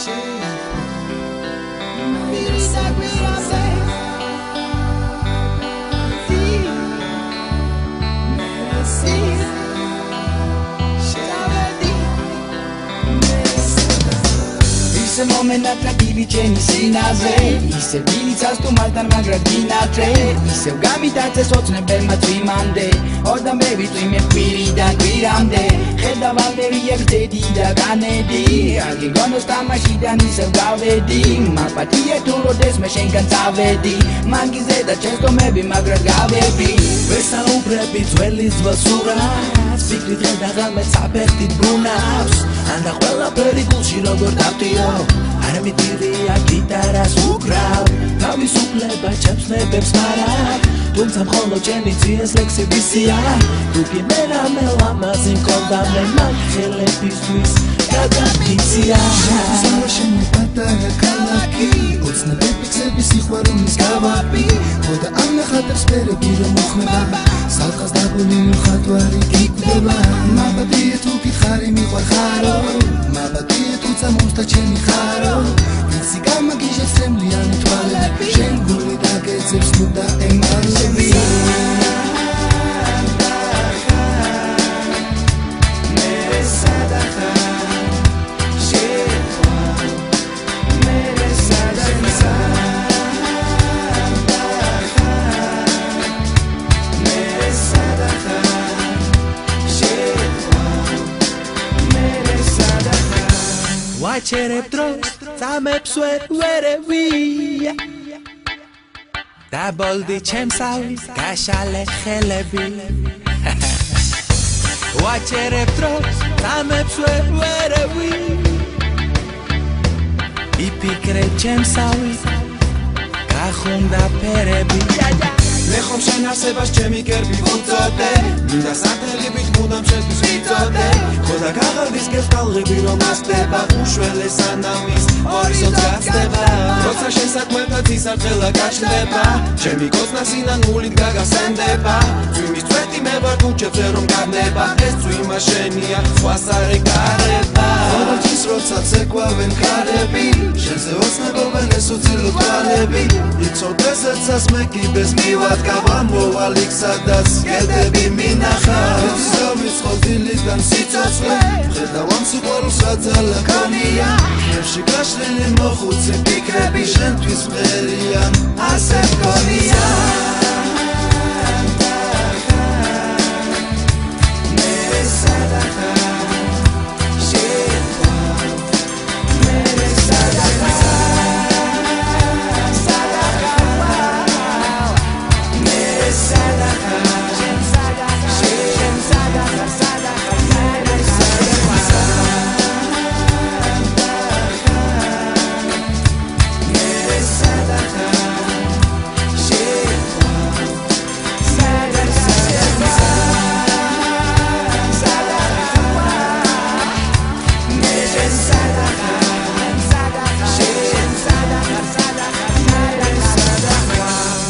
Είσαι moment attrattivi c'eni sinaze Είσαι βίλιτσας του μάλταν μαγραγίνατρε Είσαι ugamitate soțne bel matrimande Όταν baby tu είμαι quirida quirande Χέντα βαλτερία βιτετίδα κανεδί Αγγιγόνο στα μαχίδαν είσαι ugavedi Μα πατίε του ροντές με შენგან წავედი Მაგიზე და ჩემს ტომები მაგრაგავები ვესა უბრები ძველის ძვასურას ფიქრით ღედაღა მე საფეხით ბრუნავს ანდა ყველაფერი გულში როგორ დავტიო არამიტირია გიტარას უკრავ თავისუფლება ჩემს ნებებს მარად თუმცა მხოლოდ ჩემი ძიეს ლექსებისია თუ კი მერამე ლამაზი მქონდა მე მაგ ხელებისთვის გადაფიცია შენი პატარა ქალაქი ოცნებები ქსების სიყვარულის გავაპი ხოდა ამ ნახატებს ფერები რომ მოხმება სალხას დაგული მხატვარი გიკვდება მაბადია თუ გითხარი მიყვარხარო მაბადია თუცა მოსთა ჩემი ხარო ვიცი გამაგიჟებს წემლიანი თვალები შენ გული დაგეცებს ნუ და ემარლები ვაჩერებ დროს წამებს ვერევია დაბოლდი ჩემსავი გაშალე ხელები ვაჩერებ დროს წამებს ვერევია იფიქრე ჩემსავი გახუნდა ფერები მე ხომ შენ არსებას ჩემი კერპი ვუწოდე მინდა სათელებით მუდამ შენთვის ვიწოდე ხოდა გაღარდის გესტალღები რომ ასდება უშველეს ანამის ჰორიზონტს გასდება როცა შენ საქმეთა ცისარტყელა გაჩნდება ჩემი კოცნა სინანულით გაგასენდება წვიმის წვეტი მე ვარ ქუჩებზე რომ გავნება ეს წვიმა შენია სხვას არ ეკარება ხოროჩის როცა ცეკვავენ ქარები შენზე ოცნებობენ ეს უცილო თვალები იცოდეს მე კიბეს მივად გავამოვალ იქ სადაც კედები მინახავ ზოვის დილიდან სიცოცხლე ხედავ ამ სიყვარულს რაც ალაგონია ხევში გაშლილი მოხუცი ფიქრები შენთვის მღერიან ასე მგონია